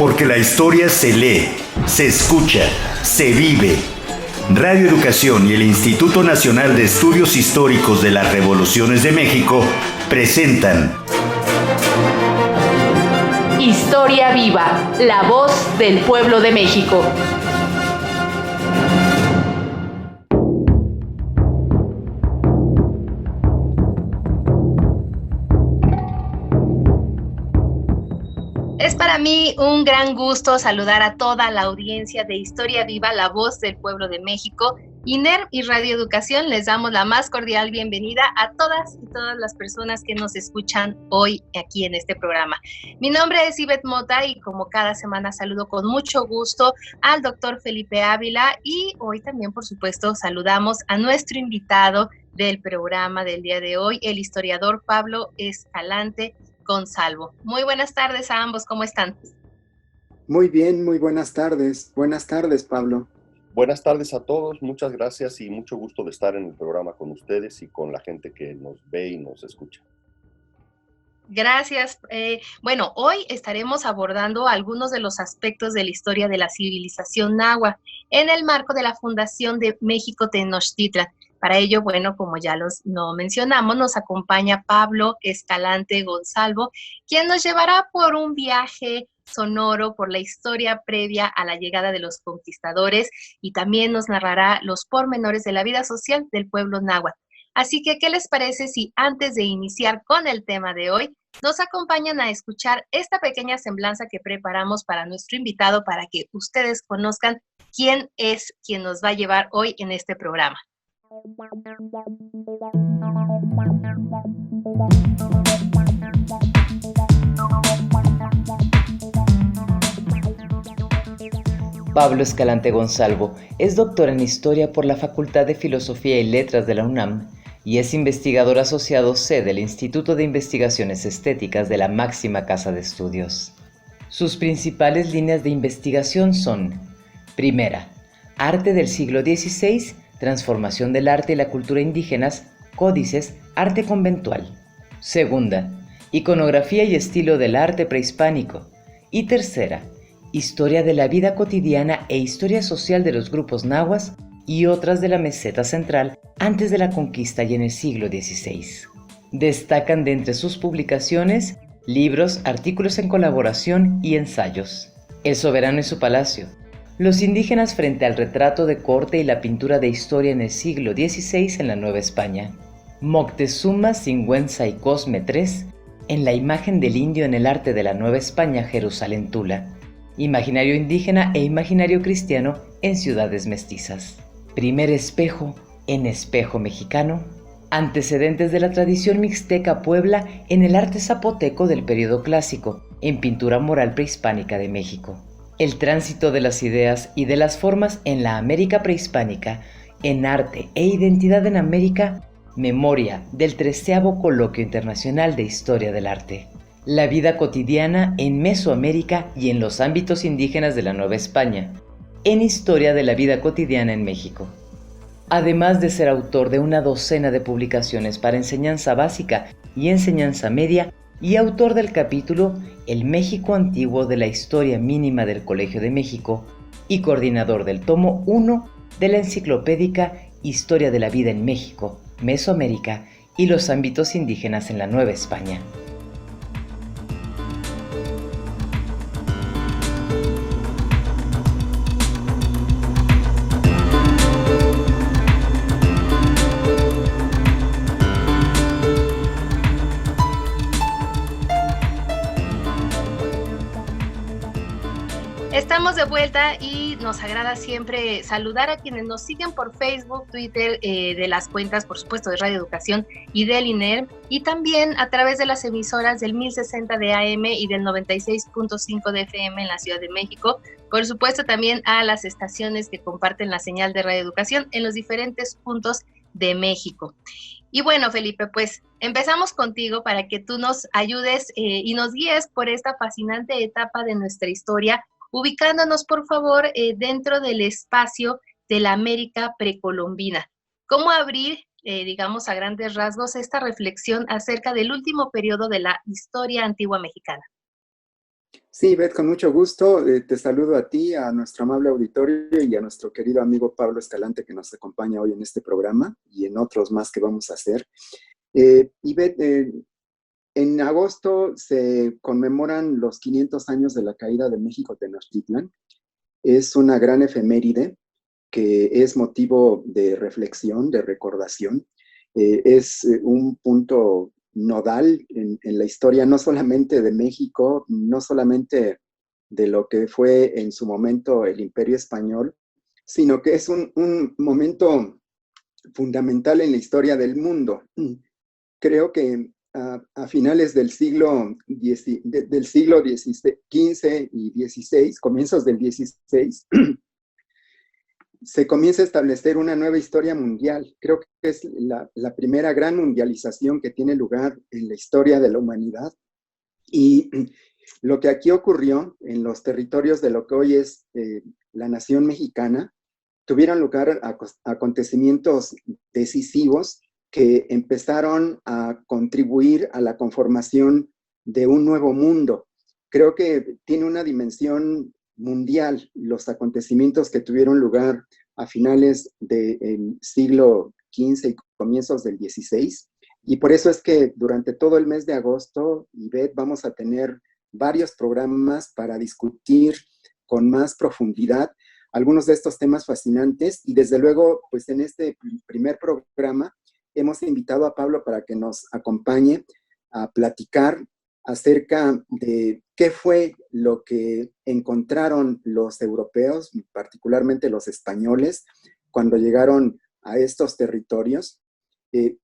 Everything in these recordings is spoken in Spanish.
Porque la historia se lee, se escucha, se vive. Radio Educación y el Instituto Nacional de Estudios Históricos de las Revoluciones de México presentan Historia Viva, la voz del pueblo de México. Es para mí un gran gusto saludar a toda la audiencia de Historia Viva, la voz del pueblo de México. INERM y Radio Educación les damos la más cordial bienvenida a todas y todas las personas que nos escuchan hoy aquí en este programa. Mi nombre es Ivette Mota y como cada semana saludo con mucho gusto al doctor Felipe Ávila y hoy también, por supuesto, saludamos a nuestro invitado del programa del día de hoy, el historiador Pablo Escalante Gonzalvo. Muy buenas tardes a ambos, ¿cómo están? Muy bien, muy buenas tardes. Buenas tardes, Pablo. Buenas tardes a todos, muchas gracias y mucho gusto de estar en el programa con ustedes y con la gente que nos ve y nos escucha. Gracias. Bueno, hoy estaremos abordando algunos de los aspectos de la historia de la civilización náhuatl en el marco de la Fundación de México Tenochtitlan. Para ello, bueno, como ya lo mencionamos, nos acompaña Pablo Escalante Gonzalvo, quien nos llevará por un viaje sonoro por la historia previa a la llegada de los conquistadores y también nos narrará los pormenores de la vida social del pueblo náhuatl. Así que, ¿qué les parece si antes de iniciar con el tema de hoy, nos acompañan a escuchar esta pequeña semblanza que preparamos para nuestro invitado para que ustedes conozcan quién es quien nos va a llevar hoy en este programa? Pablo Escalante Gonzalvo es doctor en Historia por la Facultad de Filosofía y Letras de la UNAM y es investigador asociado C del Instituto de Investigaciones Estéticas de la máxima casa de estudios. Sus principales líneas de investigación son: primera, arte del siglo XVI, transformación del arte y la cultura indígenas, códices, arte conventual. Segunda, iconografía y estilo del arte prehispánico. Y tercera, historia de la vida cotidiana e historia social de los grupos nahuas y otras de la meseta central antes de la conquista y en el siglo XVI. Destacan de entre sus publicaciones libros, artículos en colaboración y ensayos. El soberano y su palacio, los indígenas frente al retrato de corte y la pintura de historia en el siglo XVI en la Nueva España. Moctezuma Sigüenza y Cosme III en la imagen del indio en el arte de la Nueva España, Jerusalén Tula. Imaginario indígena e imaginario cristiano en ciudades mestizas. Primer espejo en espejo mexicano. Antecedentes de la tradición mixteca Puebla en el arte zapoteco del período clásico, en pintura mural prehispánica de México. El tránsito de las ideas y de las formas en la América prehispánica, en arte e identidad en América, memoria del 13º Coloquio Internacional de Historia del Arte. La vida cotidiana en Mesoamérica y en los ámbitos indígenas de la Nueva España, en Historia de la vida cotidiana en México. Además de ser autor de una docena de publicaciones para enseñanza básica y enseñanza media, y autor del capítulo El México Antiguo de la Historia Mínima del Colegio de México, y coordinador del tomo 1 de la enciclopédica Historia de la Vida en México, Mesoamérica y los ámbitos indígenas en la Nueva España. Estamos de vuelta y nos agrada siempre saludar a quienes nos siguen por Facebook, Twitter, de las cuentas, por supuesto, de Radio Educación y del INERM, y también a través de las emisoras del 1060 de AM y del 96.5 de FM en la Ciudad de México. Por supuesto, también a las estaciones que comparten la señal de Radio Educación en los diferentes puntos de México. Y bueno, Felipe, pues empezamos contigo para que tú nos ayudes y nos guíes por esta fascinante etapa de nuestra historia, ubicándonos, por favor, dentro del espacio de la América precolombina. ¿Cómo abrir, digamos, a grandes rasgos esta reflexión acerca del último periodo de la historia antigua mexicana? Sí, Beth, con mucho gusto. Te saludo a ti, a nuestro amable auditorio y a nuestro querido amigo Pablo Escalante que nos acompaña hoy en este programa y en otros más que vamos a hacer. Y Beth, en agosto se conmemoran los 500 años de la caída de México Tenochtitlan. Es una gran efeméride que es motivo de reflexión, de recordación. Es un punto nodal en la historia, no solamente de México, no solamente de lo que fue en su momento el Imperio Español, sino que es un momento fundamental en la historia del mundo. Creo que a finales del siglo XV y XVI, comienzos del XVI, se comienza a establecer una nueva historia mundial. Creo que es la primera gran mundialización que tiene lugar en la historia de la humanidad. Y lo que aquí ocurrió en los territorios de lo que hoy es la nación mexicana, tuvieron lugar acontecimientos decisivos que empezaron a contribuir a la conformación de un nuevo mundo. Creo que tiene una dimensión mundial los acontecimientos que tuvieron lugar a finales del siglo XV y comienzos del XVI. Y por eso es que durante todo el mes de agosto, Ivette, vamos a tener varios programas para discutir con más profundidad algunos de estos temas fascinantes. Y desde luego, pues en este primer programa hemos invitado a Pablo para que nos acompañe a platicar acerca de qué fue lo que encontraron los europeos, particularmente los españoles, cuando llegaron a estos territorios,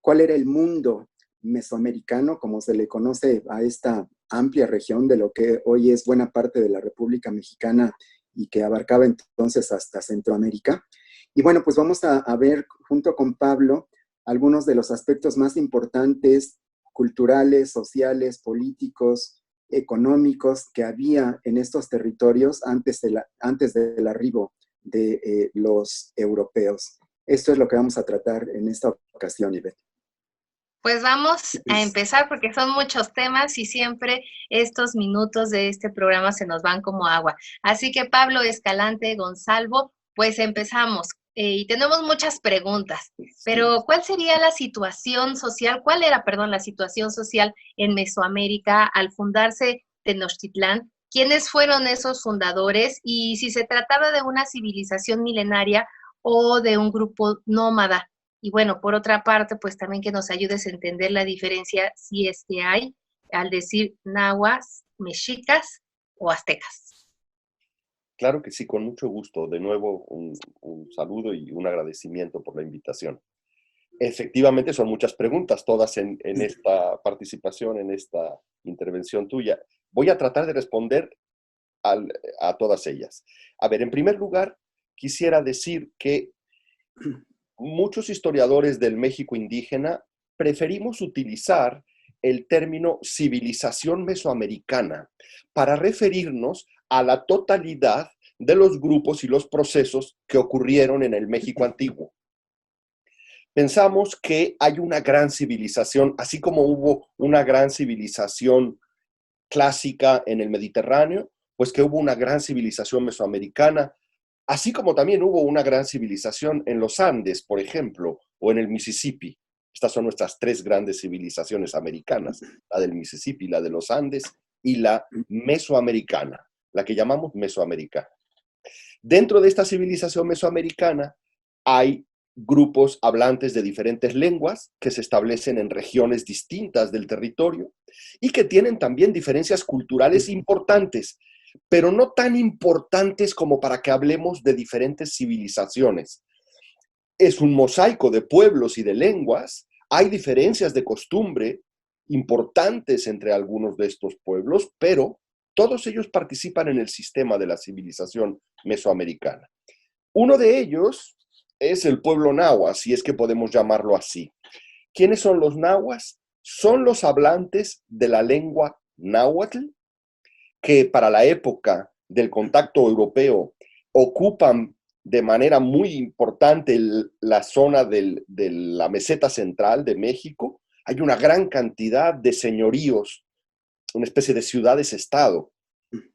cuál era el mundo mesoamericano, como se le conoce a esta amplia región de lo que hoy es buena parte de la República Mexicana y que abarcaba entonces hasta Centroamérica. Y bueno, pues vamos a ver junto con Pablo algunos de los aspectos más importantes culturales, sociales, políticos, económicos que había en estos territorios antes del arribo de los europeos. Esto es lo que vamos a tratar en esta ocasión, Ivette. Pues vamos a empezar porque son muchos temas y siempre estos minutos de este programa se nos van como agua. Así que Pablo Escalante Gonzalvo, pues empezamos. Y tenemos muchas preguntas, pero ¿cuál sería la situación social? ¿Cuál era, perdón, la situación social en Mesoamérica al fundarse Tenochtitlán? ¿Quiénes fueron esos fundadores? Y si se trataba de una civilización milenaria o de un grupo nómada. Y bueno, por otra parte, pues también que nos ayudes a entender la diferencia, si es que hay, al decir nahuas, mexicas o aztecas. Claro que sí, con mucho gusto. De nuevo, un saludo y un agradecimiento por la invitación. Efectivamente, son muchas preguntas, todas en esta participación, en esta intervención tuya. Voy a tratar de responder a todas ellas. A ver, en primer lugar, quisiera decir que muchos historiadores del México indígena preferimos utilizar el término civilización mesoamericana para referirnos a la totalidad de los grupos y los procesos que ocurrieron en el México antiguo. Pensamos que hay una gran civilización, así como hubo una gran civilización clásica en el Mediterráneo, pues que hubo una gran civilización mesoamericana, así como también hubo una gran civilización en los Andes, por ejemplo, o en el Mississippi. Estas son nuestras tres grandes civilizaciones americanas, la del Mississippi, la de los Andes y la mesoamericana, la que llamamos mesoamericana. Dentro de esta civilización mesoamericana hay grupos hablantes de diferentes lenguas que se establecen en regiones distintas del territorio y que tienen también diferencias culturales importantes, pero no tan importantes como para que hablemos de diferentes civilizaciones. Es un mosaico de pueblos y de lenguas, hay diferencias de costumbre importantes entre algunos de estos pueblos, pero todos ellos participan en el sistema de la civilización mesoamericana. Uno de ellos es el pueblo náhuatl, si es que podemos llamarlo así. ¿Quiénes son los náhuatl? Son los hablantes de la lengua náhuatl, que para la época del contacto europeo ocupan de manera muy importante la zona de la meseta central de México. Hay una gran cantidad de señoríos, una especie de ciudades-estado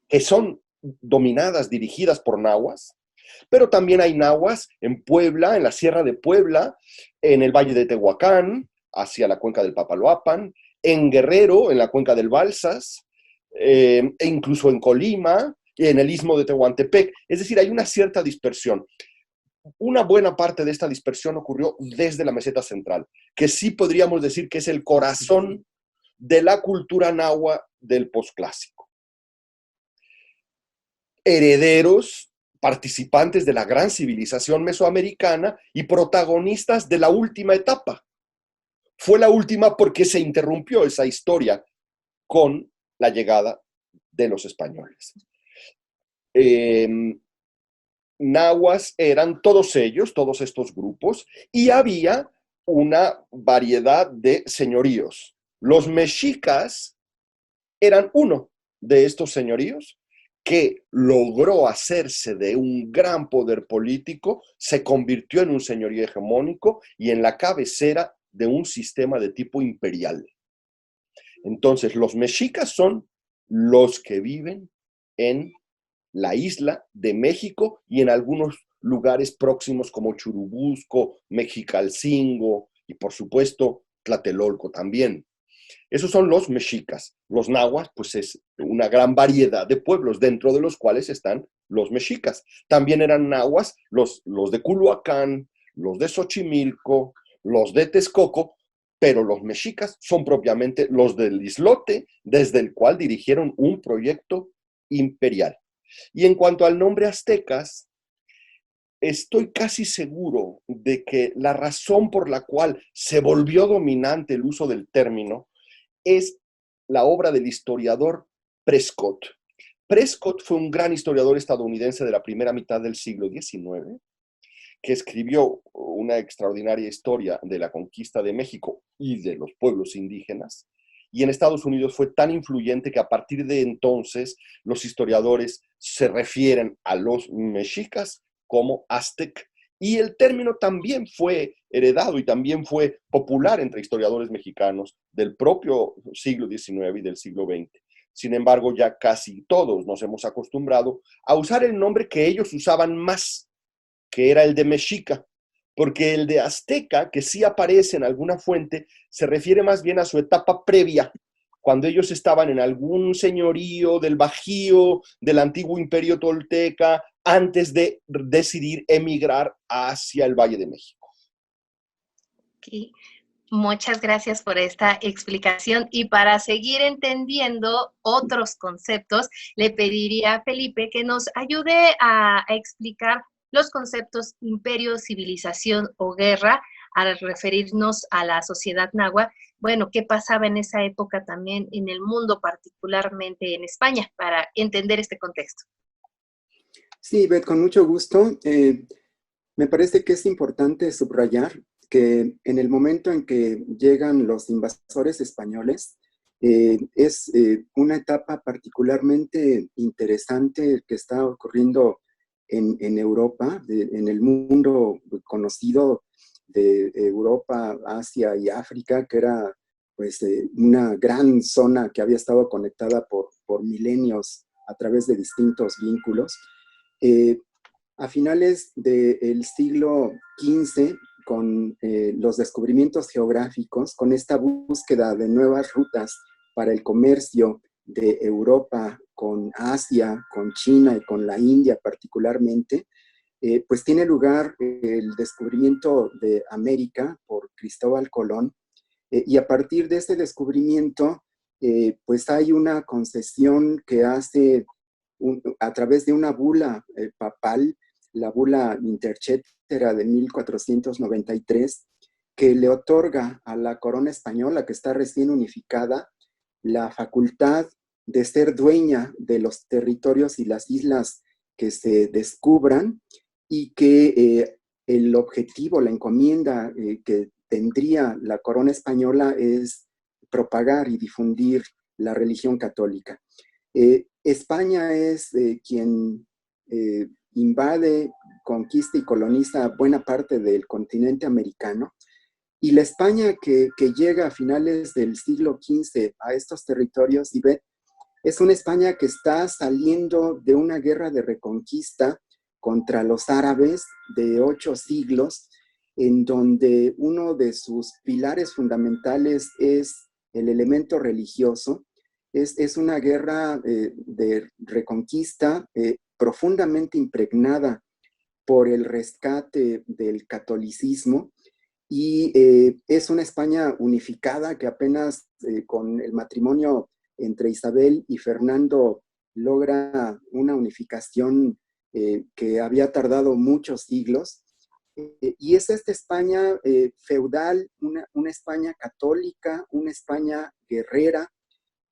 que son dominadas, dirigidas por nahuas, pero también hay nahuas en Puebla, en la Sierra de Puebla, en el Valle de Tehuacán, hacia la cuenca del Papaloapan, en Guerrero, en la cuenca del Balsas, e incluso en Colima, y en el Istmo de Tehuantepec. Es decir, hay una cierta dispersión. Una buena parte de esta dispersión ocurrió desde la meseta central, que sí podríamos decir que es el corazón de la cultura nahua del posclásico. Herederos, participantes de la gran civilización mesoamericana y protagonistas de la última etapa. Fue la última porque se interrumpió esa historia con la llegada de los españoles. Nahuas eran todos ellos, todos estos grupos, y había una variedad de señoríos. Los mexicas eran uno de estos señoríos que logró hacerse de un gran poder político, se convirtió en un señorío hegemónico y en la cabecera de un sistema de tipo imperial. Entonces, los mexicas son los que viven en la isla de México y en algunos lugares próximos como Churubusco, Mexicalcingo y por supuesto Tlatelolco también. Esos son los mexicas. Los nahuas, pues es una gran variedad de pueblos dentro de los cuales están los mexicas. También eran nahuas los de Culhuacán, los de Xochimilco, los de Texcoco, pero los mexicas son propiamente los del islote, desde el cual dirigieron un proyecto imperial. Y en cuanto al nombre aztecas, estoy casi seguro de que la razón por la cual se volvió dominante el uso del término es la obra del historiador Prescott. Prescott fue un gran historiador estadounidense de la primera mitad del siglo XIX, que escribió una extraordinaria historia de la conquista de México y de los pueblos indígenas, y en Estados Unidos fue tan influyente que a partir de entonces los historiadores se refieren a los mexicas como aztec, y el término también fue heredado y también fue popular entre historiadores mexicanos del propio siglo XIX y del siglo XX. Sin embargo, ya casi todos nos hemos acostumbrado a usar el nombre que ellos usaban más, que era el de mexica, porque el de azteca, que sí aparece en alguna fuente, se refiere más bien a su etapa previa, cuando ellos estaban en algún señorío del Bajío, del antiguo imperio tolteca, antes de decidir emigrar hacia el Valle de México. Okay. Muchas gracias por esta explicación, y para seguir entendiendo otros conceptos, le pediría a Felipe que nos ayude a explicar los conceptos imperio, civilización o guerra al referirnos a la sociedad náhuatl. Bueno, ¿qué pasaba en esa época también en el mundo, particularmente en España, para entender este contexto? Sí, Beth, con mucho gusto. Me parece que es importante subrayar que en el momento en que llegan los invasores españoles, es una etapa particularmente interesante que está ocurriendo en Europa, en el mundo conocido de Europa, Asia y África, que era pues una gran zona que había estado conectada por milenios a través de distintos vínculos. A finales del siglo XV, con los descubrimientos geográficos, con esta búsqueda de nuevas rutas para el comercio de Europa con Asia, con China y con la India particularmente, pues tiene lugar el descubrimiento de América por Cristóbal Colón, y a partir de este descubrimiento, pues hay una concesión que hace a través de una bula papal, la bula Intercetera de 1493, que le otorga a la corona española, que está recién unificada, la facultad de ser dueña de los territorios y las islas que se descubran, y que el objetivo, la encomienda que tendría la corona española es propagar y difundir la religión católica. España es quien invade, conquista y coloniza buena parte del continente americano, y la España que llega a finales del siglo XV a estos territorios, y Es una España que está saliendo de una guerra de reconquista contra los árabes de 8 siglos, en donde uno de sus pilares fundamentales es el elemento religioso. Es una guerra de reconquista profundamente impregnada por el rescate del catolicismo, y es una España unificada que apenas con el matrimonio entre Isabel y Fernando logra una unificación que había tardado muchos siglos. Y es esta España feudal, una España católica, una España guerrera,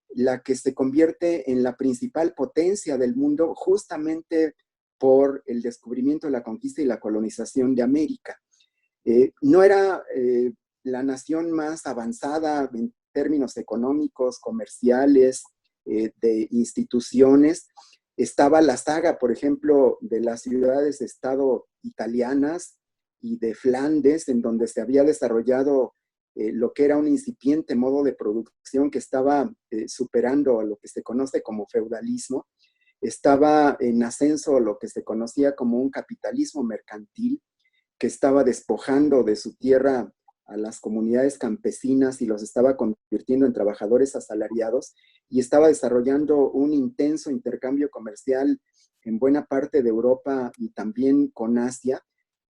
la que se convierte en la principal potencia del mundo justamente por el descubrimiento, la conquista y la colonización de América. No era la nación más avanzada en términos económicos, comerciales, de instituciones. Estaba la saga, por ejemplo, de las ciudades-estado italianas y de Flandes, en donde se había desarrollado lo que era un incipiente modo de producción que estaba superando a lo que se conoce como feudalismo. Estaba en ascenso lo que se conocía como un capitalismo mercantil, que estaba despojando de su tierra a las comunidades campesinas y los estaba convirtiendo en trabajadores asalariados, y estaba desarrollando un intenso intercambio comercial en buena parte de Europa y también con Asia,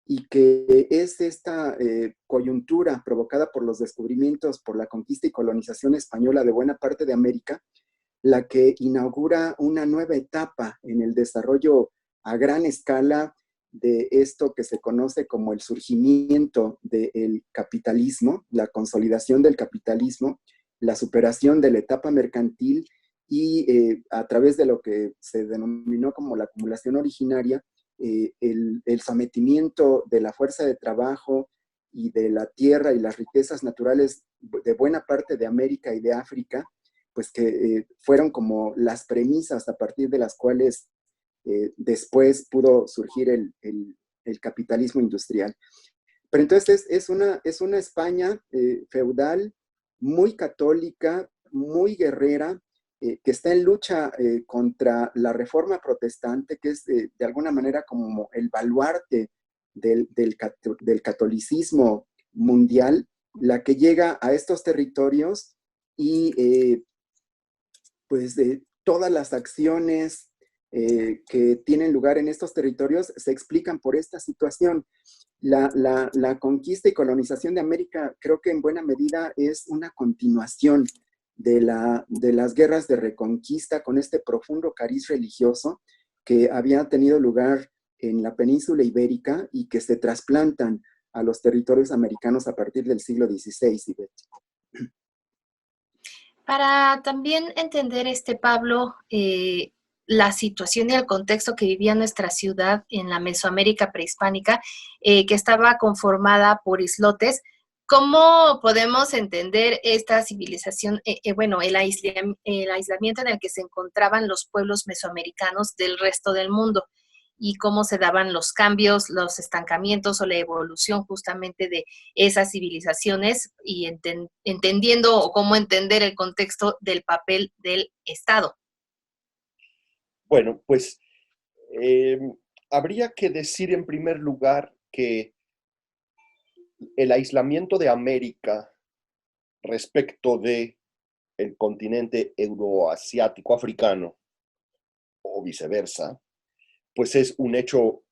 y que es esta coyuntura provocada por los descubrimientos, por la conquista y colonización española de buena parte de América, la que inaugura una nueva etapa en el desarrollo a gran escala de esto que se conoce como el surgimiento del capitalismo, la consolidación del capitalismo, la superación de la etapa mercantil y a través de lo que se denominó como la acumulación originaria, el sometimiento de la fuerza de trabajo y de la tierra y las riquezas naturales de buena parte de América y de África, pues que fueron como las premisas a partir de las cuales después pudo surgir el capitalismo industrial. Pero entonces es una España feudal, muy católica, muy guerrera, que está en lucha contra la reforma protestante, que es de alguna manera como el baluarte del catolicismo mundial, la que llega a estos territorios y pues todas las acciones que tienen lugar en estos territorios se explican por esta situación. La conquista y colonización de América creo que en buena medida es una continuación de las guerras de reconquista con este profundo cariz religioso que había tenido lugar en la península ibérica y que se trasplantan a los territorios americanos a partir del siglo XVI, Ivette. Para también entender, Pablo, la situación y el contexto que vivía nuestra ciudad en la Mesoamérica prehispánica, que estaba conformada por islotes, ¿cómo podemos entender esta civilización, el aislamiento en el que se encontraban los pueblos mesoamericanos del resto del mundo? Y cómo se daban los cambios, los estancamientos o la evolución justamente de esas civilizaciones y entendiendo o cómo entender el contexto del papel del Estado. Bueno, pues habría que decir en primer lugar que el aislamiento de América respecto del continente euroasiático africano o viceversa, pues es un hecho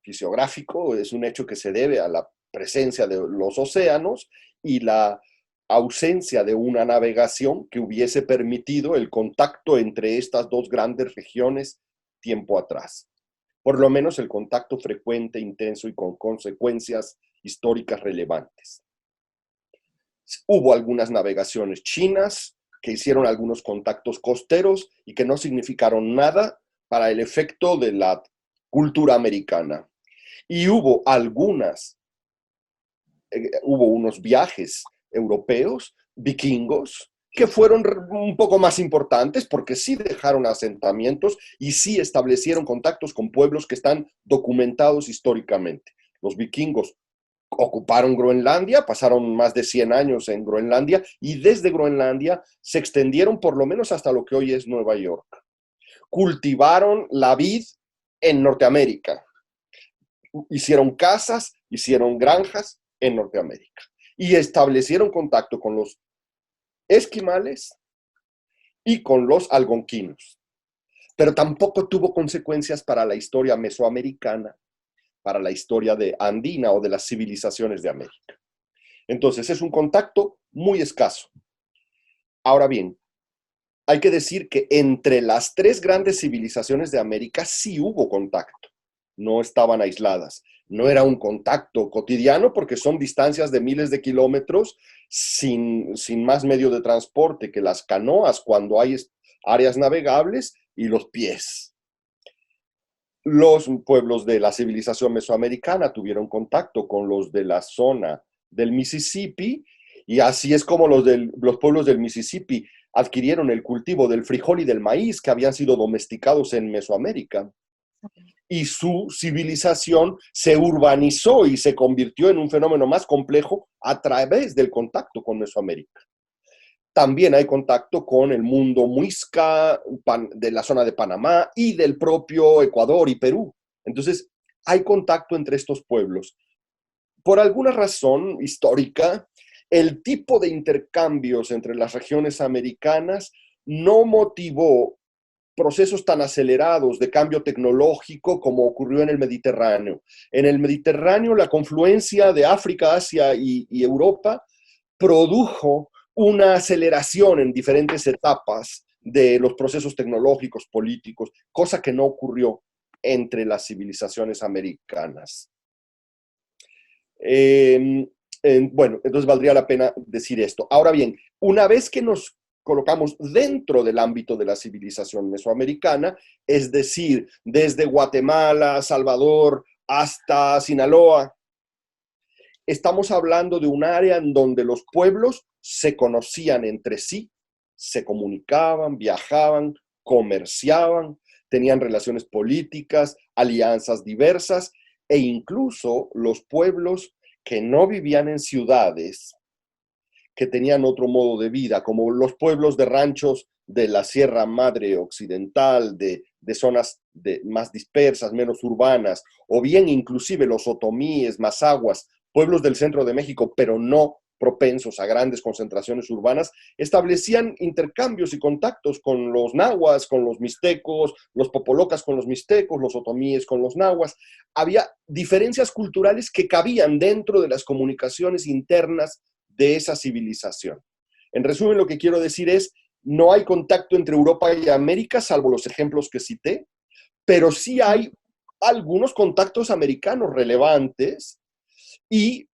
fisiográfico, es un hecho que se debe a la presencia de los océanos y la ausencia de una navegación que hubiese permitido el contacto entre estas dos grandes regiones tiempo atrás. Por lo menos el contacto frecuente, intenso y con consecuencias históricas relevantes. Hubo algunas navegaciones chinas que hicieron algunos contactos costeros y que no significaron nada para el efecto de la cultura americana. Y hubo unos viajes europeos, vikingos, que fueron un poco más importantes porque sí dejaron asentamientos y sí establecieron contactos con pueblos que están documentados históricamente. Los vikingos ocuparon Groenlandia, pasaron más de 100 años en Groenlandia y desde Groenlandia se extendieron por lo menos hasta lo que hoy es Nueva York. Cultivaron la vid en Norteamérica. Hicieron casas, hicieron granjas en Norteamérica y establecieron contacto con los esquimales y con los algonquinos. Pero tampoco tuvo consecuencias para la historia mesoamericana, para la historia de andina o de las civilizaciones de América. Entonces es un contacto muy escaso. Ahora bien, hay que decir que entre las 3 grandes civilizaciones de América sí hubo contacto, no estaban aisladas. No era un contacto cotidiano porque son distancias de miles de kilómetros sin más medio de transporte que las canoas cuando hay áreas navegables y los pies. Los pueblos de la civilización mesoamericana tuvieron contacto con los de la zona del Mississippi y así es como los pueblos del Mississippi adquirieron el cultivo del frijol y del maíz que habían sido domesticados en Mesoamérica. Y su civilización se urbanizó y se convirtió en un fenómeno más complejo a través del contacto con Mesoamérica. También hay contacto con el mundo muisca de la zona de Panamá y del propio Ecuador y Perú. Entonces, hay contacto entre estos pueblos. Por alguna razón histórica, el tipo de intercambios entre las regiones americanas no motivó procesos tan acelerados de cambio tecnológico como ocurrió en el Mediterráneo. En el Mediterráneo, la confluencia de África, Asia y Europa produjo una aceleración en diferentes etapas de los procesos tecnológicos, políticos, cosa que no ocurrió entre las civilizaciones americanas. Bueno, entonces valdría la pena decir esto. Ahora bien, una vez que nos colocamos dentro del ámbito de la civilización mesoamericana, es decir, desde Guatemala, Salvador, hasta Sinaloa, estamos hablando de un área en donde los pueblos se conocían entre sí, se comunicaban, viajaban, comerciaban, tenían relaciones políticas, alianzas diversas, e incluso los pueblos que no vivían en ciudades, que tenían otro modo de vida, como los pueblos de ranchos de la Sierra Madre Occidental, de zonas más dispersas, menos urbanas, o bien inclusive los otomíes, mazahuas, pueblos del centro de México, pero no propensos a grandes concentraciones urbanas, establecían intercambios y contactos con los nahuas, con los mixtecos, los popolocas con los mixtecos, los otomíes con los nahuas. Había diferencias culturales que cabían dentro de las comunicaciones internas de esa civilización. En resumen, lo que quiero decir es, no hay contacto entre Europa y América, salvo los ejemplos que cité, pero sí hay algunos contactos americanos relevantes y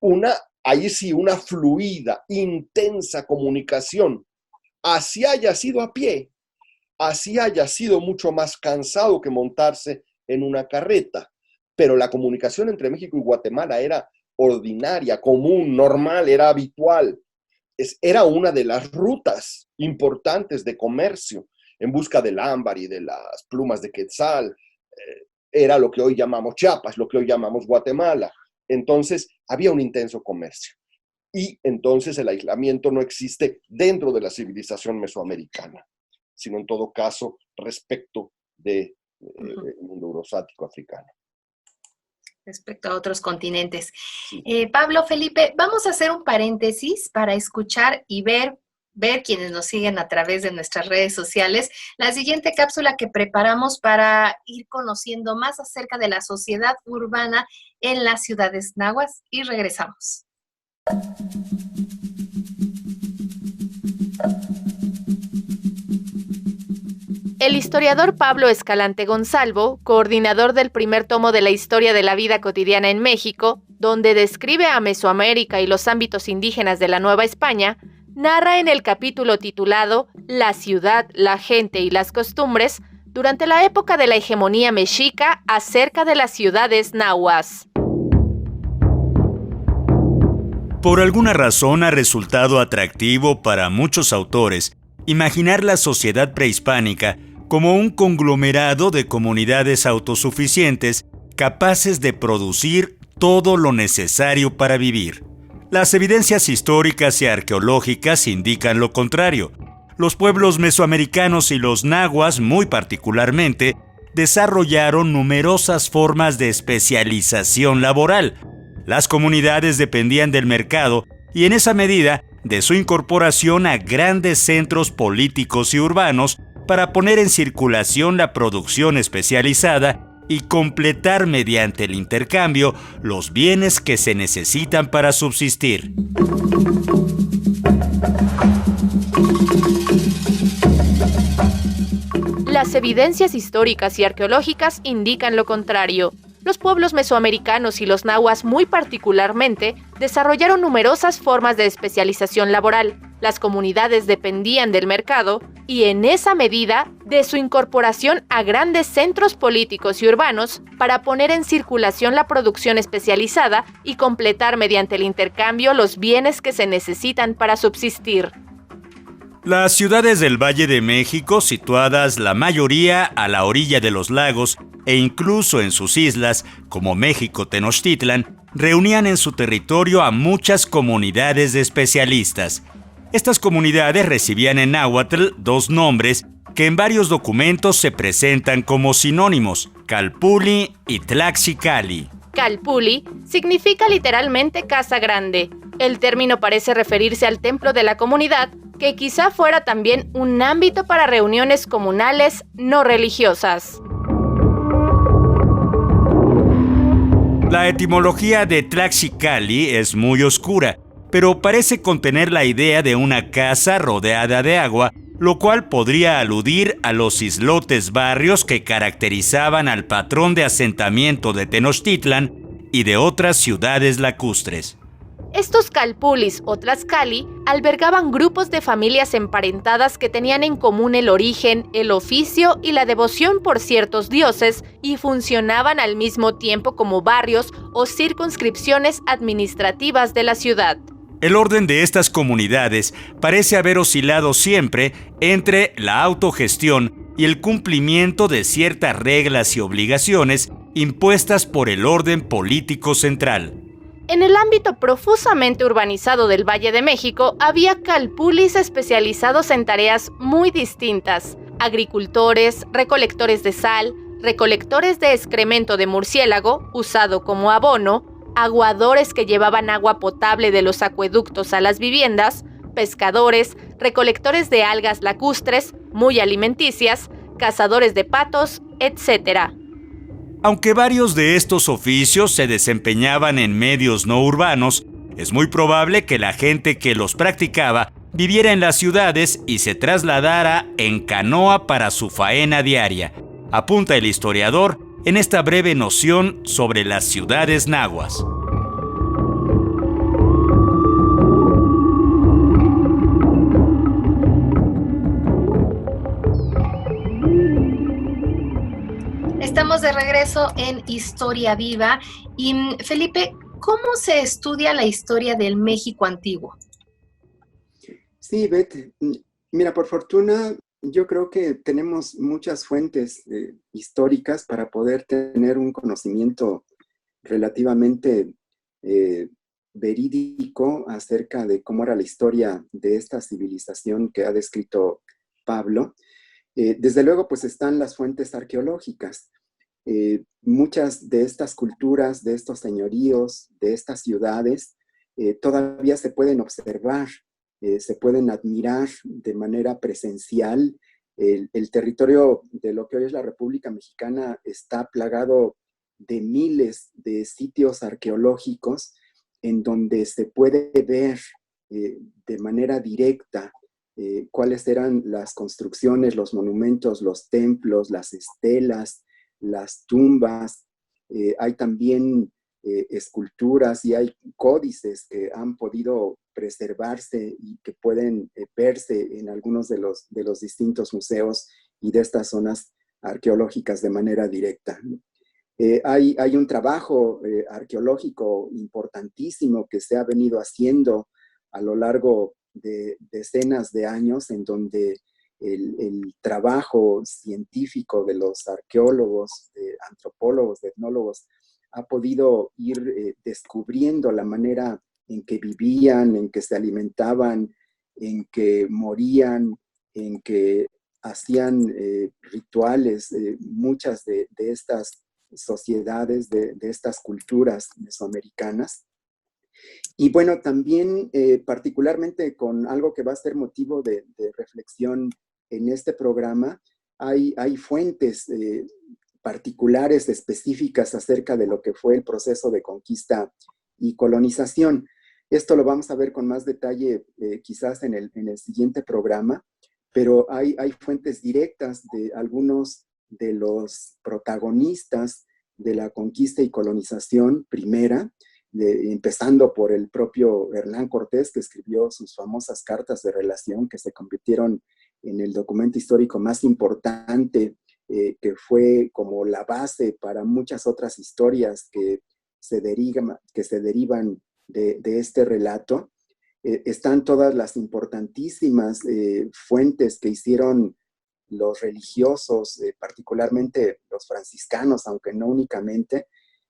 ahí sí, una fluida, intensa comunicación, así haya sido a pie, así haya sido mucho más cansado que montarse en una carreta, pero la comunicación entre México y Guatemala era ordinaria, común, normal, era habitual. Era una de las rutas importantes de comercio en busca del ámbar y de las plumas de quetzal. Era lo que hoy llamamos Chiapas, lo que hoy llamamos Guatemala. Entonces, había un intenso comercio. Y entonces el aislamiento no existe dentro de la civilización mesoamericana, sino en todo caso respecto del mundo euroasiático africano. Respecto a otros continentes. Pablo, Felipe, vamos a hacer un paréntesis para escuchar y ver quienes nos siguen a través de nuestras redes sociales, la siguiente cápsula que preparamos para ir conociendo más acerca de la sociedad urbana en las ciudades nahuas y regresamos. El historiador Pablo Escalante Gonzalvo, coordinador del primer tomo de la historia de la vida cotidiana en México, donde describe a Mesoamérica y los ámbitos indígenas de la Nueva España, narra en el capítulo titulado La ciudad, la gente y las costumbres durante la época de la hegemonía mexica acerca de las ciudades nahuas. Por alguna razón ha resultado atractivo para muchos autores imaginar la sociedad prehispánica como un conglomerado de comunidades autosuficientes capaces de producir todo lo necesario para vivir. Las evidencias históricas y arqueológicas indican lo contrario. Los pueblos mesoamericanos y los nahuas, muy particularmente, desarrollaron numerosas formas de especialización laboral. Las comunidades dependían del mercado y, en esa medida, de su incorporación a grandes centros políticos y urbanos para poner en circulación la producción especializada y completar mediante el intercambio los bienes que se necesitan para subsistir. Las evidencias históricas y arqueológicas indican lo contrario. Los pueblos mesoamericanos y los nahuas muy particularmente desarrollaron numerosas formas de especialización laboral. Las comunidades dependían del mercado y, en esa medida, de su incorporación a grandes centros políticos y urbanos para poner en circulación la producción especializada y completar mediante el intercambio los bienes que se necesitan para subsistir. Las ciudades del Valle de México, situadas la mayoría a la orilla de los lagos e incluso en sus islas, como México Tenochtitlan, reunían en su territorio a muchas comunidades de especialistas. Estas comunidades recibían en náhuatl dos nombres que en varios documentos se presentan como sinónimos: Calpulli y Tlaxcali. Calpulli significa literalmente casa grande. El término parece referirse al templo de la comunidad, que quizá fuera también un ámbito para reuniones comunales no religiosas. La etimología de Tlaxcali es muy oscura, pero parece contener la idea de una casa rodeada de agua, lo cual podría aludir a los islotes barrios que caracterizaban al patrón de asentamiento de Tenochtitlan y de otras ciudades lacustres. Estos calpulis o tlaxcali albergaban grupos de familias emparentadas que tenían en común el origen, el oficio y la devoción por ciertos dioses y funcionaban al mismo tiempo como barrios o circunscripciones administrativas de la ciudad. El orden de estas comunidades parece haber oscilado siempre entre la autogestión y el cumplimiento de ciertas reglas y obligaciones impuestas por el orden político central. En el ámbito profusamente urbanizado del Valle de México, había calpulis especializados en tareas muy distintas: agricultores, recolectores de sal, recolectores de excremento de murciélago, usado como abono, aguadores que llevaban agua potable de los acueductos a las viviendas, pescadores, recolectores de algas lacustres, muy alimenticias, cazadores de patos, etc. Aunque varios de estos oficios se desempeñaban en medios no urbanos, es muy probable que la gente que los practicaba viviera en las ciudades y se trasladara en canoa para su faena diaria, apunta el historiador en esta breve noción sobre las ciudades nahuas. Estamos de regreso en Historia Viva y Felipe, ¿cómo se estudia la historia del México antiguo? Sí, Beth, mira, por fortuna yo creo que tenemos muchas fuentes históricas para poder tener un conocimiento relativamente verídico acerca de cómo era la historia de esta civilización que ha descrito Pablo. Desde luego, pues están las fuentes arqueológicas. Muchas de estas culturas, de estos señoríos, de estas ciudades, todavía se pueden observar, se pueden admirar de manera presencial. El territorio de lo que hoy es la República Mexicana está plagado de miles de sitios arqueológicos en donde se puede ver de manera directa cuáles eran las construcciones, los monumentos, los templos, las estelas, las tumbas. Hay también esculturas y hay códices que han podido preservarse y que pueden verse en algunos de los distintos museos y de estas zonas arqueológicas de manera directa. Hay un trabajo arqueológico importantísimo que se ha venido haciendo a lo largo de decenas de años, en donde el trabajo científico de los arqueólogos, de antropólogos, de etnólogos, ha podido ir descubriendo la manera en que vivían, en que se alimentaban, en que morían, en que hacían rituales, muchas de estas sociedades, de estas culturas mesoamericanas. Y bueno, también particularmente con algo que va a ser motivo de reflexión en este programa, hay fuentes particulares, específicas acerca de lo que fue el proceso de conquista y colonización. Esto lo vamos a ver con más detalle quizás en el siguiente programa, pero hay fuentes directas de algunos de los protagonistas de la conquista y colonización primera, empezando por el propio Hernán Cortés, que escribió sus famosas cartas de relación, que se convirtieron en el documento histórico más importante, que fue como la base para muchas otras historias que se derivan de este relato. Están todas las importantísimas fuentes que hicieron los religiosos, particularmente los franciscanos, aunque no únicamente,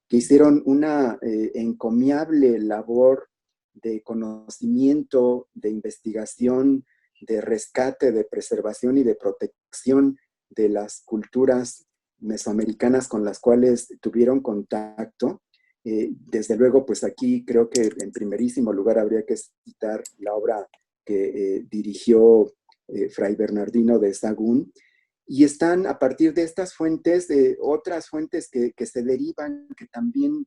que hicieron una encomiable labor de conocimiento, de investigación, de rescate, de preservación y de protección de las culturas mesoamericanas con las cuales tuvieron contacto. Desde luego, pues aquí creo que en primerísimo lugar habría que citar la obra que dirigió Fray Bernardino de Sahagún. Y están a partir de estas fuentes, otras fuentes que se derivan, que también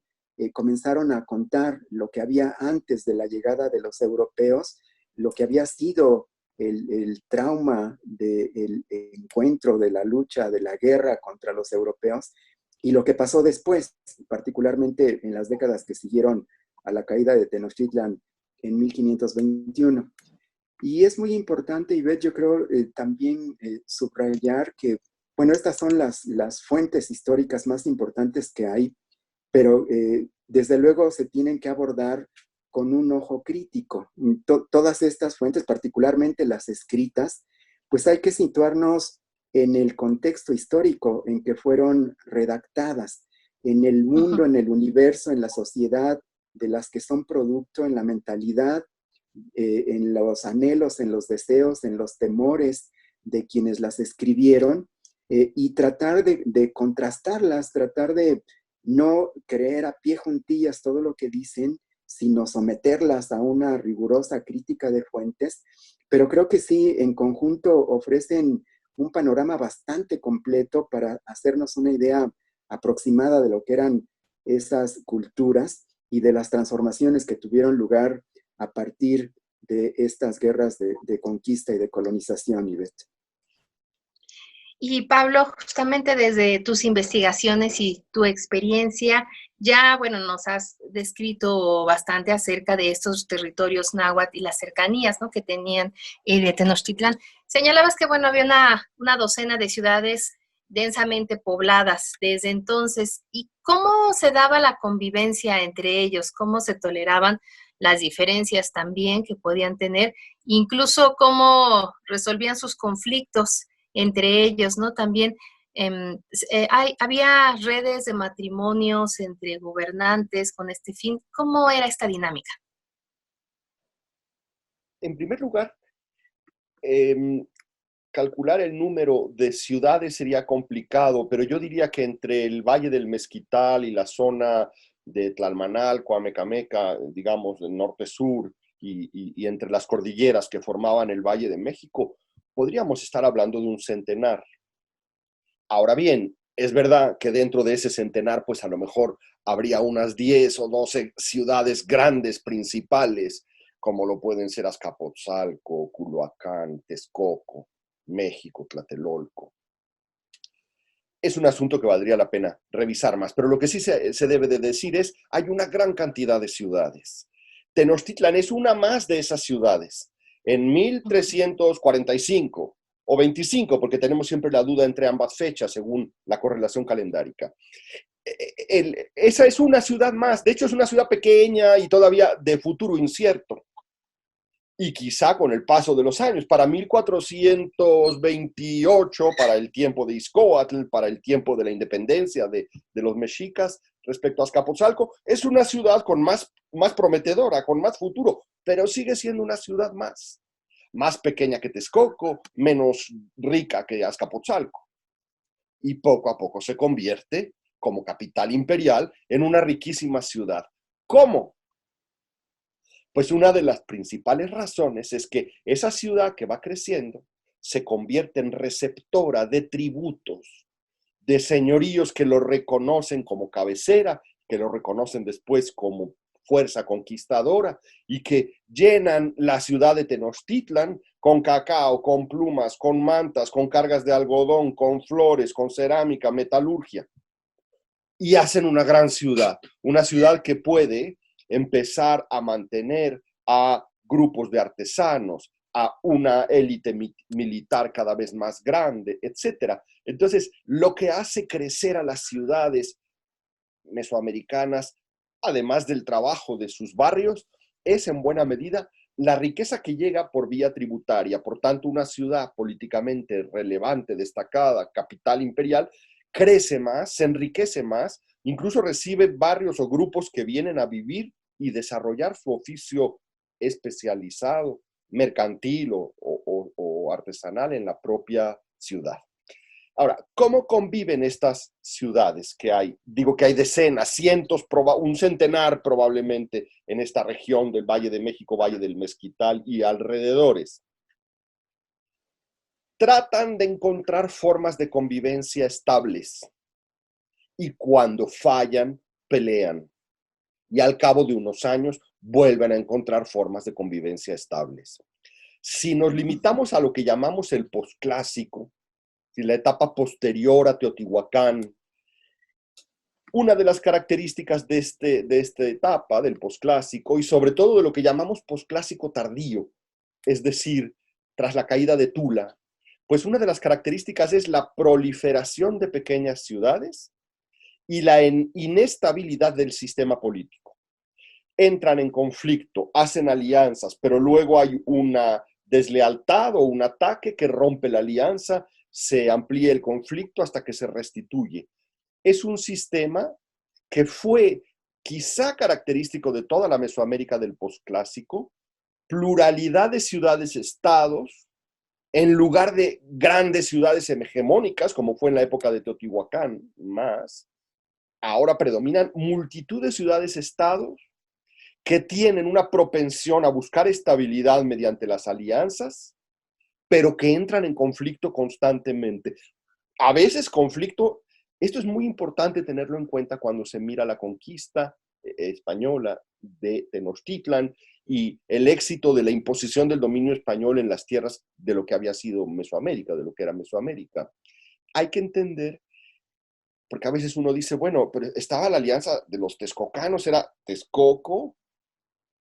comenzaron a contar lo que había antes de la llegada de los europeos, lo que había sido el trauma del encuentro, de la lucha, de la guerra contra los europeos, y lo que pasó después, particularmente en las décadas que siguieron a la caída de Tenochtitlan en 1521. Y es muy importante, Ivette, yo creo también subrayar que, bueno, estas son las fuentes históricas más importantes que hay, pero desde luego se tienen que abordar con un ojo crítico. Todas estas fuentes, particularmente las escritas, pues hay que situarnos en el contexto histórico en que fueron redactadas, en el mundo, en el universo, en la sociedad de las que son producto, en la mentalidad, en los anhelos, en los deseos, en los temores de quienes las escribieron, y tratar de contrastarlas, tratar de no creer a pie juntillas todo lo que dicen, sino someterlas a una rigurosa crítica de fuentes, pero creo que sí, en conjunto ofrecen un panorama bastante completo para hacernos una idea aproximada de lo que eran esas culturas y de las transformaciones que tuvieron lugar a partir de estas guerras de conquista y de colonización, Ivette. Y Pablo, justamente desde tus investigaciones y tu experiencia, ya, bueno, nos has descrito bastante acerca de estos territorios náhuatl y las cercanías, ¿no?, que tenían de Tenochtitlan. Señalabas que, bueno, había una docena de ciudades densamente pobladas desde entonces. ¿Y cómo se daba la convivencia entre ellos? ¿Cómo se toleraban las diferencias también que podían tener? Incluso cómo resolvían sus conflictos entre ellos, ¿no? También había redes de matrimonios entre gobernantes con este fin. ¿Cómo era esta dinámica? En primer lugar, calcular el número de ciudades sería complicado, pero yo diría que entre el Valle del Mezquital y la zona de Tlalmanalco, Amecameca, digamos, del norte-sur, y entre las cordilleras que formaban el Valle de México, podríamos estar hablando de un centenar. Ahora bien, es verdad que dentro de ese centenar, pues a lo mejor habría unas 10 o 12 ciudades grandes, principales, como lo pueden ser Azcapotzalco, Culhuacán, Texcoco, México, Tlatelolco. Es un asunto que valdría la pena revisar más, pero lo que sí se debe de decir es, hay una gran cantidad de ciudades. Tenochtitlan es una más de esas ciudades. En 1345 o 25, porque tenemos siempre la duda entre ambas fechas según la correlación calendárica. Esa es una ciudad más, de hecho es una ciudad pequeña y todavía de futuro incierto. Y quizá con el paso de los años, para 1428, para el tiempo de Izcóatl, para el tiempo de la independencia de los mexicas, respecto a Azcapotzalco. Es una ciudad con más prometedora, con más futuro, pero sigue siendo una ciudad más pequeña que Texcoco, menos rica que Azcapotzalco. Y poco a poco se convierte, como capital imperial, en una riquísima ciudad. ¿Cómo? Pues una de las principales razones es que esa ciudad que va creciendo se convierte en receptora de tributos, de señoríos que lo reconocen como cabecera, que lo reconocen después como fuerza conquistadora y que llenan la ciudad de Tenochtitlan con cacao, con plumas, con mantas, con cargas de algodón, con flores, con cerámica, metalurgia. Y hacen una gran ciudad, una ciudad que puede empezar a mantener a grupos de artesanos, a una élite militar cada vez más grande, etc. Entonces, lo que hace crecer a las ciudades mesoamericanas, además del trabajo de sus barrios, es en buena medida la riqueza que llega por vía tributaria. Por tanto, una ciudad políticamente relevante, destacada, capital imperial, crece más, se enriquece más, incluso recibe barrios o grupos que vienen a vivir y desarrollar su oficio especializado, mercantil o artesanal en la propia ciudad. Ahora, ¿cómo conviven estas ciudades que hay? Digo que hay decenas, cientos, un centenar probablemente en esta región del Valle de México, Valle del Mezquital y alrededores. Tratan de encontrar formas de convivencia estables y cuando fallan, pelean. Y al cabo de unos años vuelven a encontrar formas de convivencia estables. Si nos limitamos a lo que llamamos el posclásico, si la etapa posterior a Teotihuacán, una de las características de esta etapa, del posclásico, y sobre todo de lo que llamamos posclásico tardío, es decir, tras la caída de Tula, pues una de las características es la proliferación de pequeñas ciudades y la inestabilidad del sistema político. Entran en conflicto, hacen alianzas, pero luego hay una deslealtad o un ataque que rompe la alianza, se amplía el conflicto hasta que se restituye. Es un sistema que fue quizá característico de toda la Mesoamérica del posclásico, pluralidad de ciudades-estados, en lugar de grandes ciudades hegemónicas, como fue en la época de Teotihuacán, más, ahora predominan multitud de ciudades-estados que tienen una propensión a buscar estabilidad mediante las alianzas, pero que entran en conflicto constantemente. A veces conflicto, esto es muy importante tenerlo en cuenta cuando se mira la conquista española de Tenochtitlan y el éxito de la imposición del dominio español en las tierras de lo que había sido Mesoamérica, de lo que era Mesoamérica. Hay que entender, porque a veces uno dice, bueno, pero estaba la alianza de los texcocanos, era Texcoco,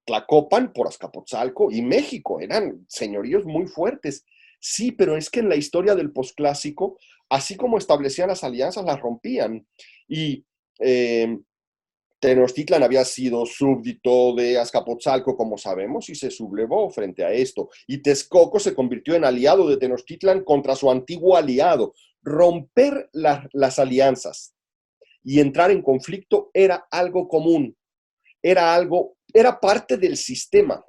Tlacopan por Azcapotzalco y México, eran señoríos muy fuertes. Sí, pero es que en la historia del posclásico, así como establecían las alianzas, las rompían. Y Tenochtitlan había sido súbdito de Azcapotzalco, como sabemos, y se sublevó frente a esto. Y Texcoco se convirtió en aliado de Tenochtitlan contra su antiguo aliado. Romper las alianzas y entrar en conflicto era algo común, era parte del sistema.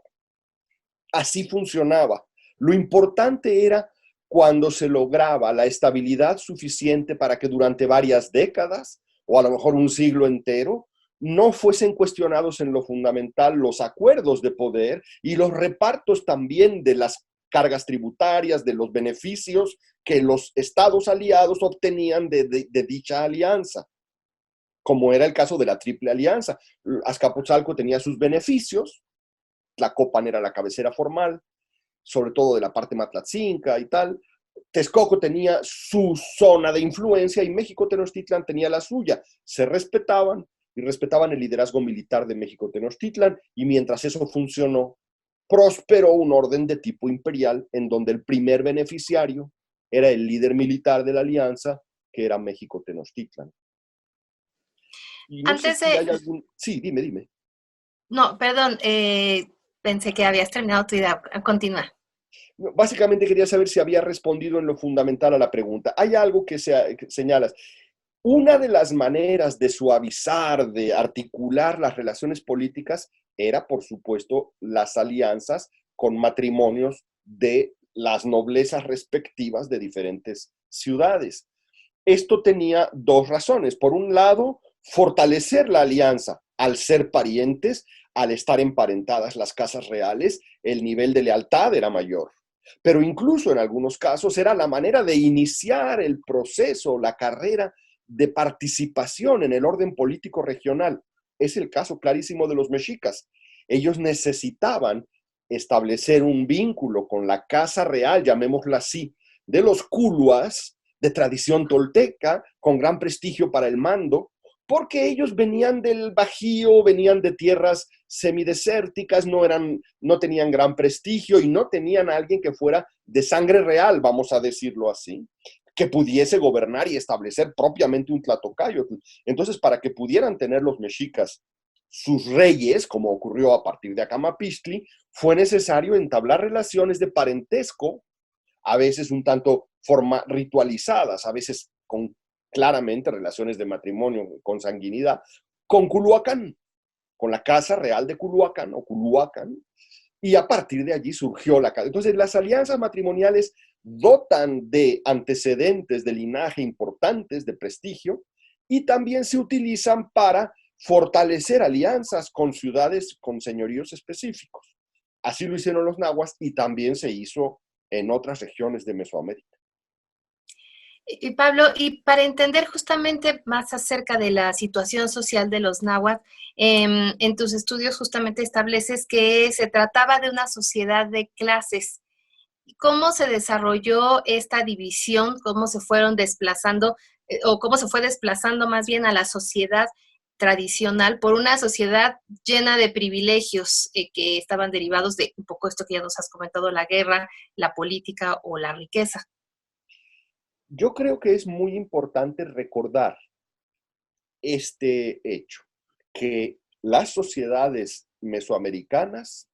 Así funcionaba. Lo importante era cuando se lograba la estabilidad suficiente para que durante varias décadas, o a lo mejor un siglo entero, no fuesen cuestionados en lo fundamental los acuerdos de poder y los repartos también de las cargas tributarias, de los beneficios que los estados aliados obtenían de dicha alianza, como era el caso de la Triple Alianza. Azcapotzalco tenía sus beneficios, Tlacopan era la cabecera formal, sobre todo de la parte matlatzinca y tal. Texcoco tenía su zona de influencia y México Tenochtitlan tenía la suya. Se respetaban y respetaban el liderazgo militar de México Tenochtitlan y mientras eso funcionó, prosperó un orden de tipo imperial en donde el primer beneficiario era el líder militar de la alianza, que era México Tenochtitlan. Y no Antes sé si hay algún... Sí, dime. No, perdón, pensé que habías terminado tu idea. Continúa. Básicamente quería saber si había respondido en lo fundamental a la pregunta. Hay algo que señalas. Una de las maneras de suavizar, de articular las relaciones políticas era, por supuesto, las alianzas con matrimonios de las noblezas respectivas de diferentes ciudades. Esto tenía dos razones. Por un lado, fortalecer la alianza al ser parientes, al estar emparentadas las casas reales, el nivel de lealtad era mayor. Pero incluso en algunos casos era la manera de iniciar el proceso, la carrera de participación en el orden político regional. Es el caso clarísimo de los mexicas. Ellos necesitaban establecer un vínculo con la casa real, llamémosla así, de los culuas, de tradición tolteca, con gran prestigio para el mando, porque ellos venían del Bajío, venían de tierras semidesérticas, no tenían gran prestigio y no tenían a alguien que fuera de sangre real, vamos a decirlo así, que pudiese gobernar y establecer propiamente un Tlahtocayotl. Entonces, para que pudieran tener los mexicas sus reyes, como ocurrió a partir de Acamapixtli, fue necesario entablar relaciones de parentesco, a veces un tanto ritualizadas, a veces con claramente relaciones de matrimonio con sanguinidad, con Culhuacán, con la Casa Real de Culhuacán o Culhuacán, y a partir de allí surgió la casa. Entonces, las alianzas matrimoniales dotan de antecedentes de linaje importantes, de prestigio, y también se utilizan para fortalecer alianzas con ciudades con señoríos específicos. Así lo hicieron los nahuas y también se hizo en otras regiones de Mesoamérica. Y Pablo, y para entender justamente más acerca de la situación social de los náhuatl, en tus estudios justamente estableces que se trataba de una sociedad de clases. ¿Cómo se desarrolló esta división? ¿Cómo se fueron desplazando, o cómo se fue desplazando más bien a la sociedad tradicional por una sociedad llena de privilegios que estaban derivados de un poco esto que ya nos has comentado, la guerra, la política o la riqueza? Yo creo que es muy importante recordar este hecho, que las sociedades mesoamericanas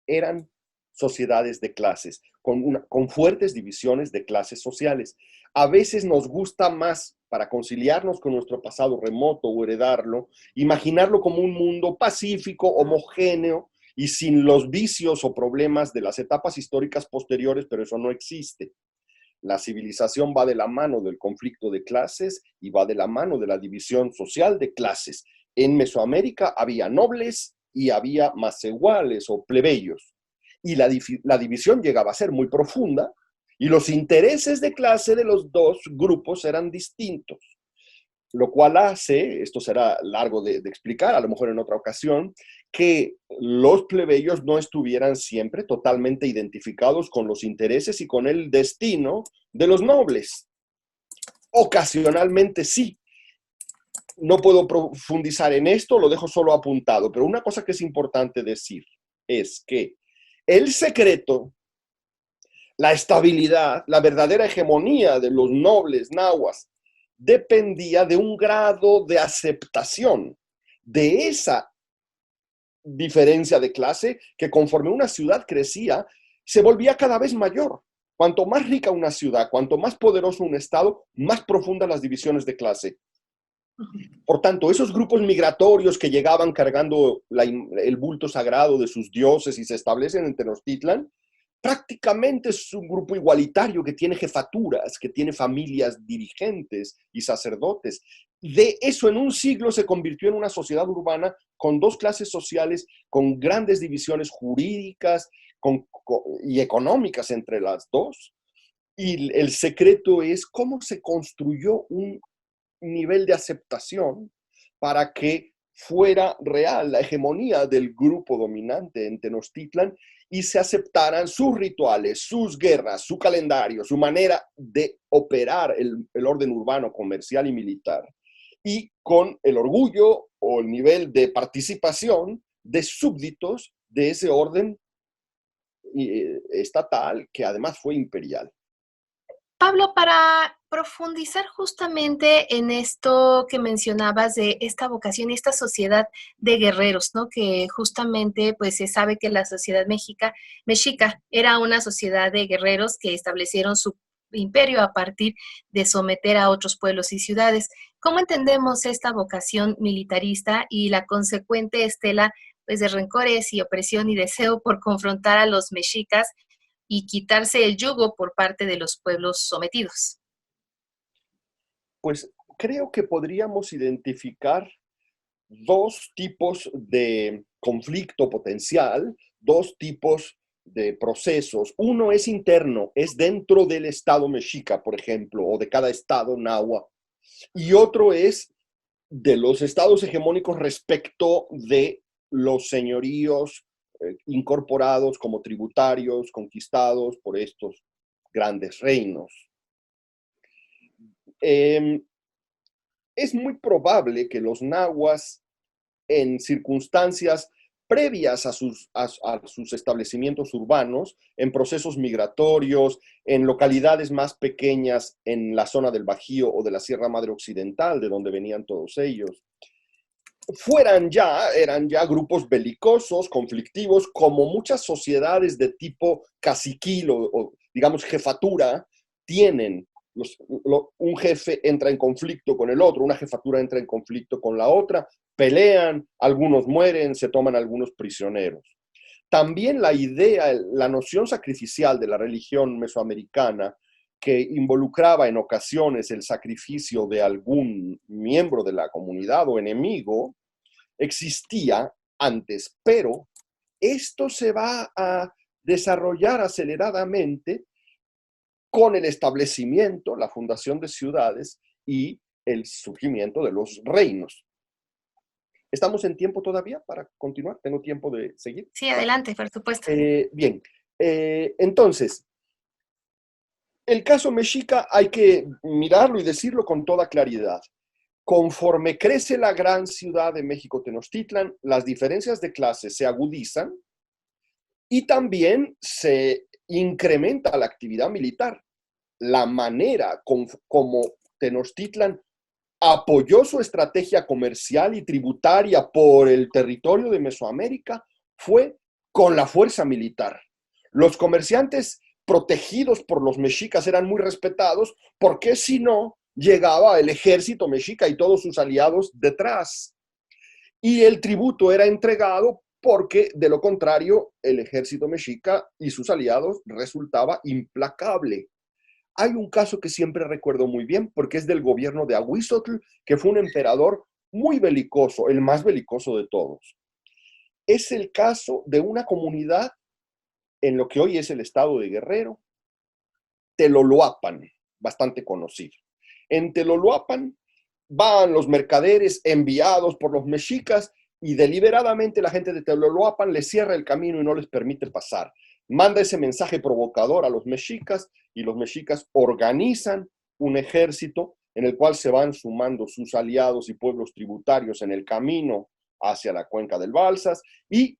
eran sociedades de clases, con fuertes divisiones de clases sociales. A veces nos gusta más, para conciliarnos con nuestro pasado remoto o heredarlo, imaginarlo como un mundo pacífico, homogéneo y sin los vicios o problemas de las etapas históricas posteriores, pero eso no existe. La civilización va de la mano del conflicto de clases y va de la mano de la división social de clases. En Mesoamérica había nobles y había macehuales o plebeyos. Y la división llegaba a ser muy profunda y los intereses de clase de los dos grupos eran distintos. Lo cual hace, esto será largo de explicar, a lo mejor en otra ocasión, que los plebeyos no estuvieran siempre totalmente identificados con los intereses y con el destino de los nobles. Ocasionalmente sí. No puedo profundizar en esto, lo dejo solo apuntado, pero una cosa que es importante decir es que el secreto, la estabilidad, la verdadera hegemonía de los nobles nahuas dependía de un grado de aceptación de esa diferencia de clase que conforme una ciudad crecía, se volvía cada vez mayor. Cuanto más rica una ciudad, cuanto más poderoso un estado, más profundas las divisiones de clase. Por tanto, esos grupos migratorios que llegaban cargando el bulto sagrado de sus dioses y se establecen en Tenochtitlan, prácticamente es un grupo igualitario que tiene jefaturas, que tiene familias dirigentes y sacerdotes. De eso en un siglo se convirtió en una sociedad urbana con dos clases sociales, con grandes divisiones jurídicas y económicas entre las dos. Y el secreto es cómo se construyó un nivel de aceptación para que fuera real la hegemonía del grupo dominante en Tenochtitlan y se aceptaran sus rituales, sus guerras, su calendario, su manera de operar el orden urbano, comercial y militar, y con el orgullo o el nivel de participación de súbditos de ese orden estatal, que además fue imperial. Pablo, para profundizar justamente en esto que mencionabas de esta vocación y esta sociedad de guerreros, ¿no? Que justamente pues se sabe que la sociedad mexica era una sociedad de guerreros que establecieron su imperio a partir de someter a otros pueblos y ciudades. ¿Cómo entendemos esta vocación militarista y la consecuente estela pues, de rencores y opresión y deseo por confrontar a los mexicas y quitarse el yugo por parte de los pueblos sometidos? Pues creo que podríamos identificar dos tipos de conflicto potencial, dos tipos de procesos. Uno es interno, es dentro del estado mexica, por ejemplo, o de cada estado náhuatl. Y otro es de los estados hegemónicos respecto de los señoríos incorporados como tributarios, conquistados por estos grandes reinos. Es muy probable que los nahuas, en circunstancias previas a sus establecimientos urbanos, en procesos migratorios, en localidades más pequeñas en la zona del Bajío o de la Sierra Madre Occidental, de donde venían todos ellos, eran ya grupos belicosos, conflictivos, como muchas sociedades de tipo caciquil o digamos jefatura tienen. Un jefe entra en conflicto con el otro, una jefatura entra en conflicto con la otra, pelean, algunos mueren, se toman algunos prisioneros. También la idea, la noción sacrificial de la religión mesoamericana, que involucraba en ocasiones el sacrificio de algún miembro de la comunidad o enemigo, existía antes, pero esto se va a desarrollar aceleradamente con el establecimiento, la fundación de ciudades y el surgimiento de los reinos. ¿Estamos en tiempo todavía para continuar? ¿Tengo tiempo de seguir? Sí, adelante, por supuesto. Bien, entonces, el caso mexica hay que mirarlo y decirlo con toda claridad. Conforme crece la gran ciudad de México Tenochtitlan, las diferencias de clase se agudizan y también se incrementa la actividad militar. La manera como Tenochtitlan apoyó su estrategia comercial y tributaria por el territorio de Mesoamérica fue con la fuerza militar. Los comerciantes protegidos por los mexicas eran muy respetados porque si no, llegaba el ejército mexica y todos sus aliados detrás. Y el tributo era entregado porque, de lo contrario, el ejército mexica y sus aliados resultaba implacable. Hay un caso que siempre recuerdo muy bien porque es del gobierno de Ahuizotl, que fue un emperador muy belicoso, el más belicoso de todos. Es el caso de una comunidad en lo que hoy es el estado de Guerrero, Teloloapan, bastante conocido. En Teloloapan van los mercaderes enviados por los mexicas y deliberadamente la gente de Teloloapan les cierra el camino y no les permite pasar. Manda ese mensaje provocador a los mexicas y los mexicas organizan un ejército en el cual se van sumando sus aliados y pueblos tributarios en el camino hacia la cuenca del Balsas y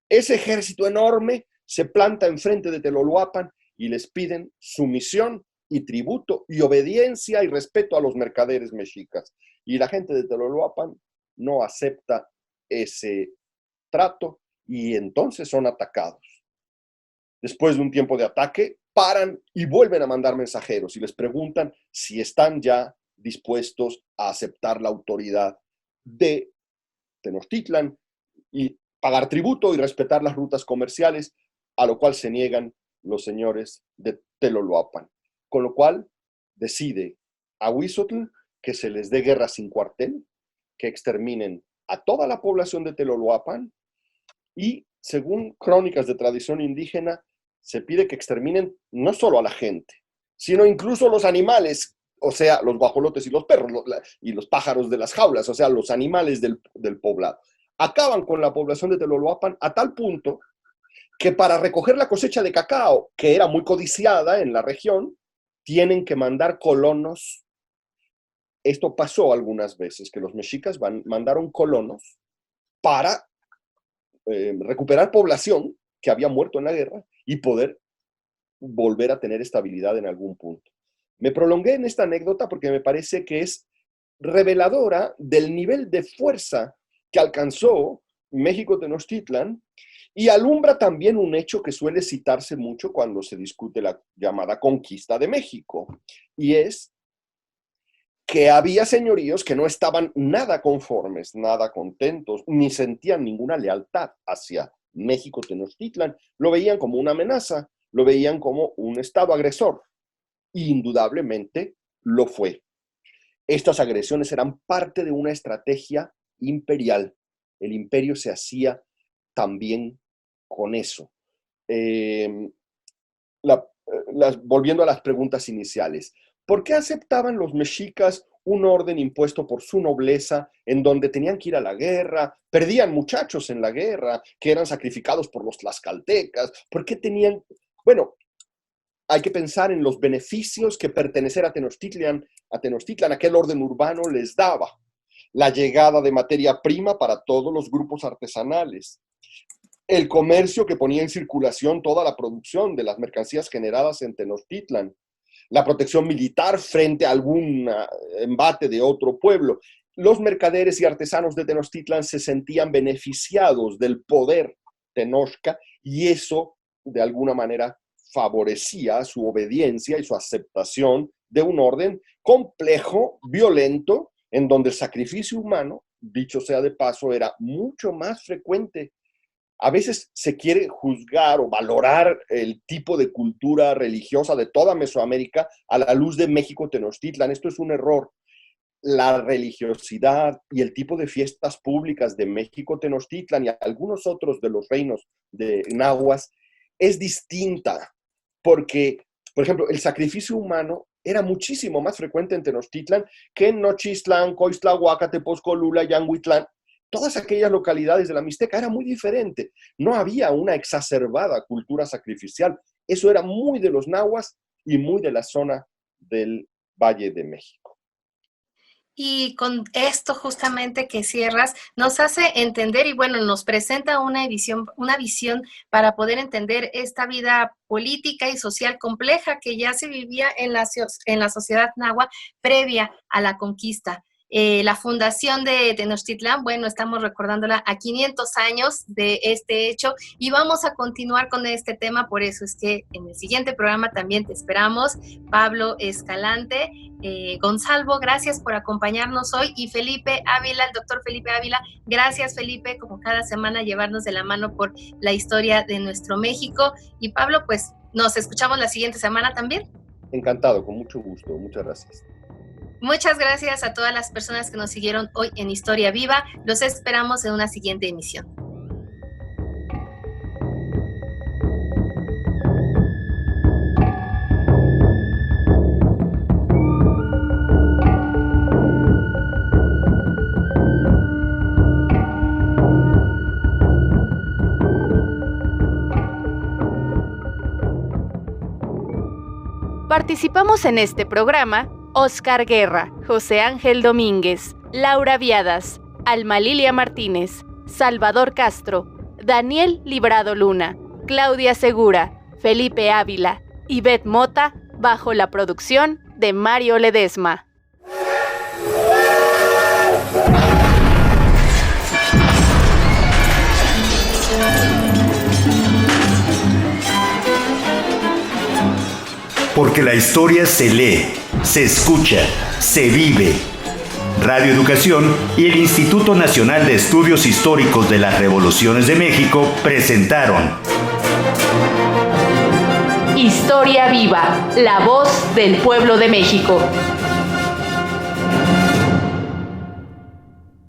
ese ejército enorme se planta enfrente de Teloloapan y les piden sumisión y tributo y obediencia y respeto a los mercaderes mexicas. Y la gente de Teloloapan no acepta ese trato y entonces son atacados. Después de un tiempo de ataque, paran y vuelven a mandar mensajeros y les preguntan si están ya dispuestos a aceptar la autoridad de Tenochtitlan y pagar tributo y respetar las rutas comerciales, a lo cual se niegan los señores de Teloloapan. Con lo cual decide Ahuizotl que se les dé guerra sin cuartel, que exterminen a toda la población de Teloloapan y, según crónicas de tradición indígena, se pide que exterminen no solo a la gente, sino incluso los animales, o sea, los guajolotes y los perros, y los pájaros de las jaulas, o sea, los animales del poblado. Acaban con la población de Teloloapan a tal punto que para recoger la cosecha de cacao, que era muy codiciada en la región, tienen que mandar colonos. Esto pasó algunas veces, que los mexicas mandaron colonos para recuperar población que había muerto en la guerra y poder volver a tener estabilidad en algún punto. Me prolongué en esta anécdota porque me parece que es reveladora del nivel de fuerza que alcanzó México Tenochtitlan y alumbra también un hecho que suele citarse mucho cuando se discute la llamada conquista de México, y es que había señoríos que no estaban nada conformes, nada contentos, ni sentían ninguna lealtad hacia México Tenochtitlan. Lo veían como una amenaza, lo veían como un estado agresor. Y indudablemente lo fue. Estas agresiones eran parte de una estrategia imperial. El imperio se hacía también con eso. Volviendo a las preguntas iniciales, ¿por qué aceptaban los mexicas un orden impuesto por su nobleza en donde tenían que ir a la guerra, perdían muchachos en la guerra, que eran sacrificados por los tlaxcaltecas? ¿Por qué tenían...? Bueno, hay que pensar en los beneficios que pertenecer a Tenochtitlan, aquel orden urbano, les daba. La llegada de materia prima para todos los grupos artesanales, el comercio que ponía en circulación toda la producción de las mercancías generadas en Tenochtitlan, la protección militar frente a algún embate de otro pueblo. Los mercaderes y artesanos de Tenochtitlan se sentían beneficiados del poder tenochca y eso, de alguna manera, favorecía su obediencia y su aceptación de un orden complejo, violento, en donde el sacrificio humano, dicho sea de paso, era mucho más frecuente. A veces se quiere juzgar o valorar el tipo de cultura religiosa de toda Mesoamérica a la luz de México Tenochtitlan. Esto es un error. La religiosidad y el tipo de fiestas públicas de México Tenochtitlan y algunos otros de los reinos de nahuas es distinta, porque, por ejemplo, el sacrificio humano era muchísimo más frecuente en Tenochtitlan que en Nochistlán, Coixtlahuaca, Tepozcolula, Yanguitlán. Todas aquellas localidades de la Mixteca era muy diferente. No había una exacerbada cultura sacrificial. Eso era muy de los nahuas y muy de la zona del Valle de México. Y con esto justamente que cierras, nos hace entender y bueno, nos presenta una visión para poder entender esta vida política y social compleja que ya se vivía en la sociedad nahua previa a la conquista. La fundación de Tenochtitlan, bueno, estamos recordándola a 500 años de este hecho y vamos a continuar con este tema, por eso es que en el siguiente programa también te esperamos. Pablo Escalante, Gonzalo, gracias por acompañarnos hoy, y Felipe Ávila, el doctor Felipe Ávila, gracias Felipe, como cada semana llevarnos de la mano por la historia de nuestro México. Y Pablo, pues nos escuchamos la siguiente semana también. Encantado, con mucho gusto, muchas gracias. Muchas gracias a todas las personas que nos siguieron hoy en Historia Viva. Los esperamos en una siguiente emisión. Participamos en este programa Oscar Guerra, José Ángel Domínguez, Laura Viadas, Alma Lilia Martínez, Salvador Castro, Daniel Librado Luna, Claudia Segura, Felipe Ávila y Beth Mota, bajo la producción de Mario Ledesma. Porque la historia se lee, se escucha, se vive. Radio Educación y el Instituto Nacional de Estudios Históricos de las Revoluciones de México presentaron Historia Viva, la voz del pueblo de México.